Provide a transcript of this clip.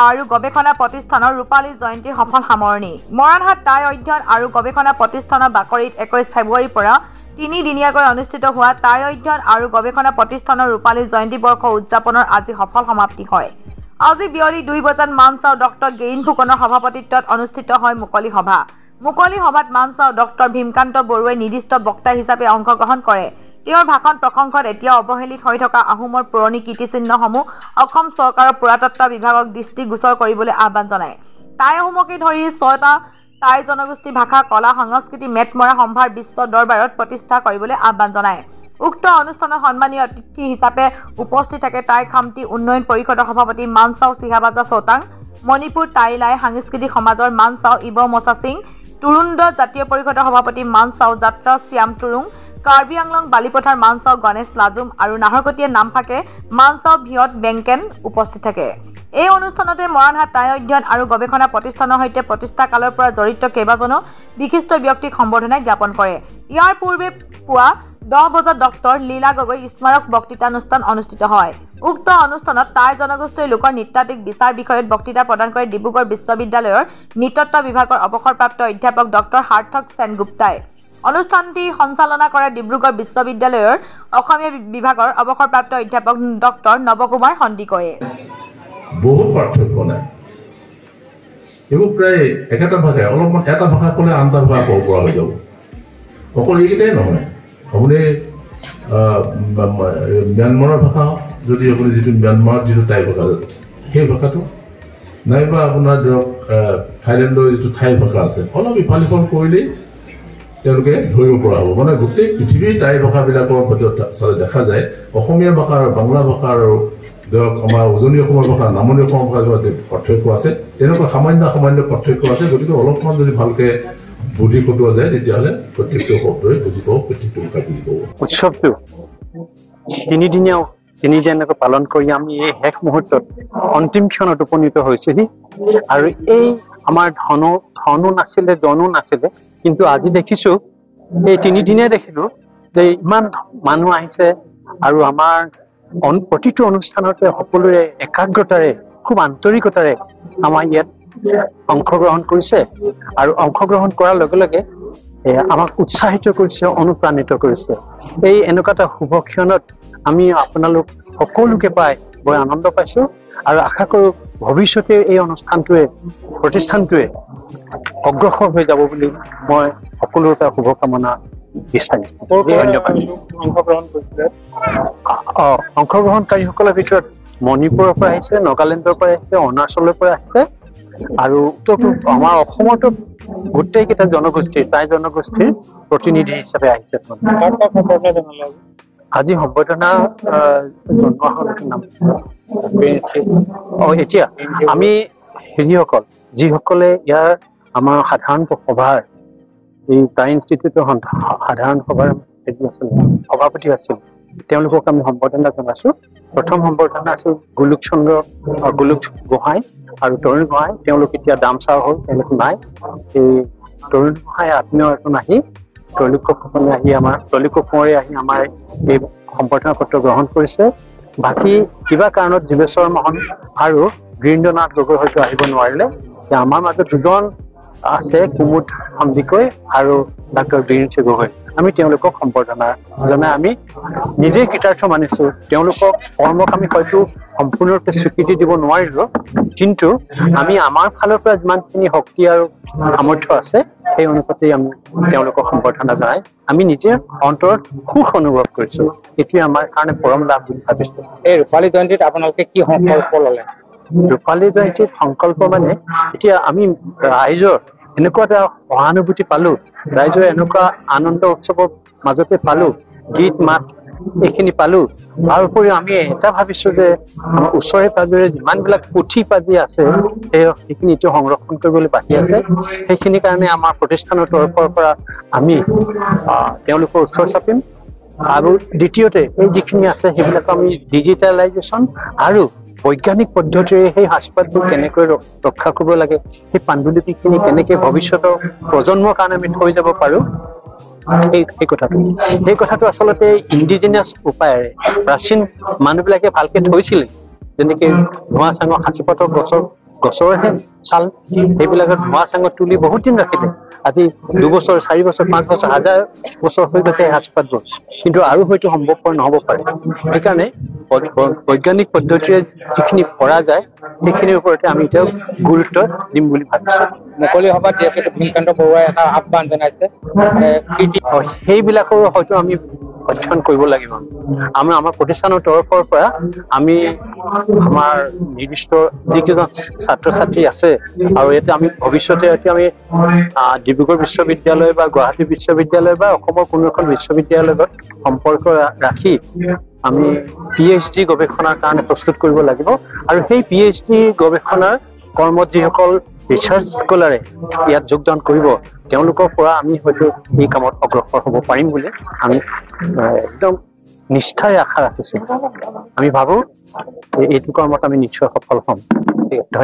আৰু গৱেষণা প্ৰতিষ্ঠানৰ ৰূপালী জয়ন্তীৰ সফল সামৰণি। মৰাণহাট টাই অধ্যয়ন আৰু গৱেষণা প্ৰতিষ্ঠানৰ বাকৰিত 21 ফেব্ৰুৱাৰীৰ পৰা 3 দিনীয়াকৈ অনুষ্ঠিত হোৱা টাই অধ্যয়ন আৰু গৱেষণা প্ৰতিষ্ঠানৰ ৰূপালী জয়ন্তী বৰ্ষ উদযাপনৰ আজি সফল সমাপ্তি হয়। আজি বিয়লি 2 বজাত মানচাও ডক্টৰ গেইন ফুকনৰ সভাপতিত্বত অনুষ্ঠিত হয় মুকলি সভা। মুকলি সভাত মানচাও ডক্টৰ ভীমকান্ত বৰুৱাই নিৰ্দিষ্ট বক্তা হিচাপে অংশগ্ৰহণ কৰে। তেওঁৰ ভাষণ প্ৰসংগত এতিয়া অৱহেলিত হৈ থকা আহোমৰ পুৰণি কীৰ্তিচিহ্নসমূহ অসম চৰকাৰৰ পুৰাতত্ব বিভাগক দৃষ্টিগোচৰ কৰিবলৈ আহ্বান জনায়। টাই আহোমকে ধৰি 6টা টাই জনগোষ্ঠী ভাষা কলা সংস্কৃতি মেটমৰা সম্ভাৰ বিশ্ব দৰবাৰত প্ৰতিষ্ঠা কৰিবলৈ আহ্বান জনায়। উক্ত অনুষ্ঠানত সন্মানীয় অতিথি হিচাপে উপস্থিত থাকে টাই খামতি উন্নয়ন পৰিষদৰ সভাপতি মানচাও চিহাবাজা চৌতাং, মণিপুৰ টাইলাই সাংস্কৃতিক সমাজৰ মানচাও ইব মচা সিং, তুৰুণ্ড জাতীয় পৰিষদৰ সভাপতি মানচাও যাত্ৰা শ্যাম তুৰুং, কাৰ্বি আংলং বালিপথাৰ মানচাও গণেশ লাজুম আৰু নাহৰকটীয়া নামফাকে মানচাও ভিয়ত বেংকেন উপস্থিত থাকে। এই অনুষ্ঠানতে মৰাণহাট টাই অধ্যয়ন আৰু গৱেষণা প্ৰতিষ্ঠানৰ সৈতে প্ৰতিষ্ঠা কালৰ পৰা জড়িত কেইবাজনো বিশিষ্ট ব্যক্তিক সম্বৰ্ধনা জ্ঞাপন কৰে। ইয়াৰ পূৰ্বে পুৱা 10 বজাত ডক্টৰ লীলা গগৈ স্মাৰক বক্তৃতানুষ্ঠান অনুষ্ঠিত হয়। উক্ত অনুষ্ঠানত টাই জনগোষ্ঠীৰ লোকৰ নৃতাত্ত্বিক বিচাৰ বিষয়ত বক্তৃতা প্ৰদান কৰে ডিব্ৰুগড় বিশ্ববিদ্যালয়ৰ নৃতত্ব বিভাগৰ অৱসৰপ্ৰাপ্ত অধ্যাপক ডক্টৰ সাৰ্থক সেনগুপ্তাই। অনুষ্ঠানটি সঞ্চালনা কৰে ডিব্ৰুগড় বিশ্ববিদ্যালয়ৰ অসমীয়া বিভাগৰ অৱসৰপ্ৰাপ্ত অধ্যাপক ডক্টৰ নৱকুমাৰ সন্দিকৈয়ে। বহুত পাৰ্থক্য নাই, এইবোৰ প্ৰায় একেটা ভাষাই, অলপমান এটা ভাষা ক'লে আনটা ভাষা ক'ব পৰা হৈ যাব। অকল এইকেইটাই নহয়, আপুনি ম্যানমাৰৰ ভাষা যদি আপুনি যিটো ম্যানমাৰত যিটো টাই ভাষা সেই ভাষাটো নাইবা আপোনাৰ ধৰক থাইলেণ্ডৰ যিটো থাই ভাষা আছে, অলপ ইফাল সিফাল কৰিলেই তেওঁলোকে ধৰিব পৰা হ'ব। মানে গোটেই পৃথিৱীৰ টাই ভাষাবিলাকৰ ভিতৰত চালে দেখা যায় অসমীয়া ভাষা আৰু বাংলা ভাষা আৰু ধৰক আমাৰ উজনি অসমৰ ভাষা নামনি অসমৰ ভাষা যোৱা পাৰ্থক্য আছে, তেনেকুৱা সামান্য পাৰ্থক্য আছে। গতিকে অলপমান যদি ভালকে বুজি খটোৱা যায় তেতিয়াহ'লে প্ৰত্যেকটো শব্দই বুজি পাব, প্ৰত্যেকটো ভাষা বুজি পাব। উৎসৱটো তিনিদিনীয়াকৈ পালন কৰি আমি এই শেষ মুহূৰ্তত অন্তিম ক্ষণত উপনীত হৈছোহি। আৰু এই আমাৰ ধনো নাছিলে জনো নাছিলে, কিন্তু আজি দেখিছো এই 3 দিনে দেখিলো যে ইমান মানুহ আহিছে আৰু আমাৰ প্ৰতিটো অনুষ্ঠানতে সকলোৰে একাগ্ৰতাৰে খুব আন্তৰিকতাৰে আমাৰ ইয়াত অংশগ্ৰহণ কৰিছে আৰু অংশগ্ৰহণ কৰাৰ লগে লগে আমাক উৎসাহিত কৰিছে, অনুপ্ৰাণিত কৰিছে। এই এনেকুৱা এটা শুভ ক্ষণত আমি আপোনালোক সকলোকে পাই বৰ আনন্দ পাইছো আৰু আশা কৰো ভৱিষ্যতে এই প্ৰতিষ্ঠানটোৱে অগ্ৰসৰ হৈ যাব বুলি মই সকলোৰে পৰা শুভকামনা বিচাৰিছো। ধন্যবাদ। অংশগ্ৰহণকাৰীসকলৰ ভিতৰত মণিপুৰৰ পৰা আহিছে, নাগালেণ্ডৰ পৰা আহিছে, অৰুণাচলৰ পৰা আহিছে আৰু আমাৰ অসমতো গোটেইকেইটা জনগোষ্ঠীৰ টাই জনগোষ্ঠীৰ প্ৰতিনিধি হিচাপে আহিছে। আজি সম্বৰ্ধনা জনোৱা হ'ল নাম এতিয়া আমি হেৰিসকল যিসকলে ইয়াৰ আমাৰ সাধাৰণ সভাৰ এই টাই ইনষ্টিটিউটৰ সাধাৰণ সভাৰ সভাপতি আছিল, তেওঁলোকক আমি সম্বৰ্ধনা জনাইছো। প্ৰথম সম্বৰ্ধনা আছিল গোলোক গোহাঁই আৰু তৰুণ গোহাঁই। তেওঁলোক এতিয়া দামচাও হ'ল, তেওঁলোক নাই। এই তৰুণ গোহাঁই আত্মীয় এজন আহি তৈলুক কোঁৱৰে আহি আমাৰ এই সম্বৰ্ধনা পত্ৰ গ্ৰহণ কৰিছে। বাকী কিবা কাৰণত জীৱেশ্বৰ মহন আৰু বীৰেন্দ্ৰনাথ গগৈ হয়তো আহিব নোৱাৰিলে। আমাৰ মাজত দুজন আছে, কুমুদ সন্দিকৈ আৰু ডাক্তৰ বীৰেন্দ্ৰ গগৈ। আমি তেওঁলোকক সম্বৰ্ধনা জনাই আমি নিজেই কৃতাৰ্থ মানিছো। তেওঁলোকক কৰ্মক আমি হয়তো সম্পূৰ্ণৰূপে স্বীকৃতি দিব নোৱাৰিলো, কিন্তু আমি আমাৰ ফালৰ পৰা যিমানখিনি শক্তি আৰু সামৰ্থ্য আছে সেই অনুপাতে আমি তেওঁলোকক সম্বৰ্ধনা জনাই আমি নিজে অন্তৰত সুখ অনুভৱ কৰিছো। এতিয়া আমাৰ কাৰণে পৰম লাভ বুলি ভাবিছো। এই ৰূপালী জয়ন্তীত আপোনালোকে কি সংকল্প ল'লে? ৰূপালী জয়ন্তীত সংকল্প মানে এতিয়া আমি ৰাইজৰ এনেকুৱা এটা সহানুভূতি পালো, ৰাইজৰ এনেকুৱা আনন্দ উৎসৱৰ মাজতে পালো, গীত মাত এইখিনি পালো। তাৰ উপৰিও আমি এটা ভাবিছো যে আমাৰ ওচৰে পাজৰে যিমানবিলাক পুথি পাজি আছে সেইখিনি এতিয়া সংৰক্ষণ কৰিবলৈ বাকী আছে। সেইখিনিৰ কাৰণে আমাৰ প্ৰতিষ্ঠানৰ তৰফৰ পৰা আমি তেওঁলোকৰ ওচৰ চাপিম। আৰু দ্বিতীয়তে এই যিখিনি আছে সেইবিলাক আমি ডিজিটেলাইজেশ্যন আৰু বৈজ্ঞানিক পদ্ধতিৰে সেই সাজপাৰবোৰ কেনেকৈ ৰক্ষা কৰিব লাগে, সেই পাণ্ডুলিপিখিনি কেনেকৈ ভৱিষ্যতৰ প্ৰজন্মৰ কাৰণে আমি থৈ যাব পাৰো, সেই কথাটো আচলতে ইণ্ডিজিনিয়াছ উপায়েৰে প্ৰাচীন মানুহবিলাকে ভালকে থৈছিলে। যেনেকে ধোঁৱা চাঙৰ সাঁচিপাতৰ গছৰ গছৰহে ছাল সেইবিলাকত ধোঁৱা চাঙত তুলি বহুত দিন ৰাখিলে আজি 2 বছৰ 4 বছৰ 5 বছৰ 1000 বছৰ হৈ গৈছে সাজপাতবোৰ কিন্তু আৰু হয়তো সম্ভৱপৰ নহ'ব পাৰে সেইকাৰণে বৈজ্ঞানিক পদ্ধতিৰে যিখিনি কৰা যায় সেইখিনিৰ ওপৰতে আমি এতিয়া গুৰুত্ব দিম বুলি ভাবিছোঁ মুকলি সভাত যিহেতু ভীমকান্ত বৰুৱাই এটা আহ্বান জনাইছে সেইবিলাকৰো হয়তো আমি অধ্যয়ন কৰিব লাগিব আমাৰ প্ৰতিষ্ঠানৰ তৰফৰ পৰা আমি আমাৰ নিৰ্দিষ্ট যিকেইজন ছাত্ৰ ছাত্ৰী আছে আৰু ইয়াতে আমি ভৱিষ্যতে আমি ডিব্ৰুগড় বিশ্ববিদ্যালয় বা গুৱাহাটী বিশ্ববিদ্যালয় বা অসমৰ কোনো এখন বিশ্ববিদ্যালয়ৰ লগত সম্পৰ্ক ৰাখি আমি PhD গৱেষণাৰ কাৰণে প্ৰস্তুত কৰিব লাগিব আৰু সেই PhD গৱেষণাৰ কৰ্মত যিসকল ৰিচাৰ্চ স্কলাৰে ইয়াত যোগদান কৰিব তেওঁলোকৰ পৰা আমি হয়তো এই কামত অগ্ৰসৰ হ'ব পাৰিম বুলি আমি একদম নিষ্ঠাৰে আশা ৰাখিছোঁ আমি ভাবোঁ এইটো কৰ্মত আমি নিশ্চয় সফল হ'ম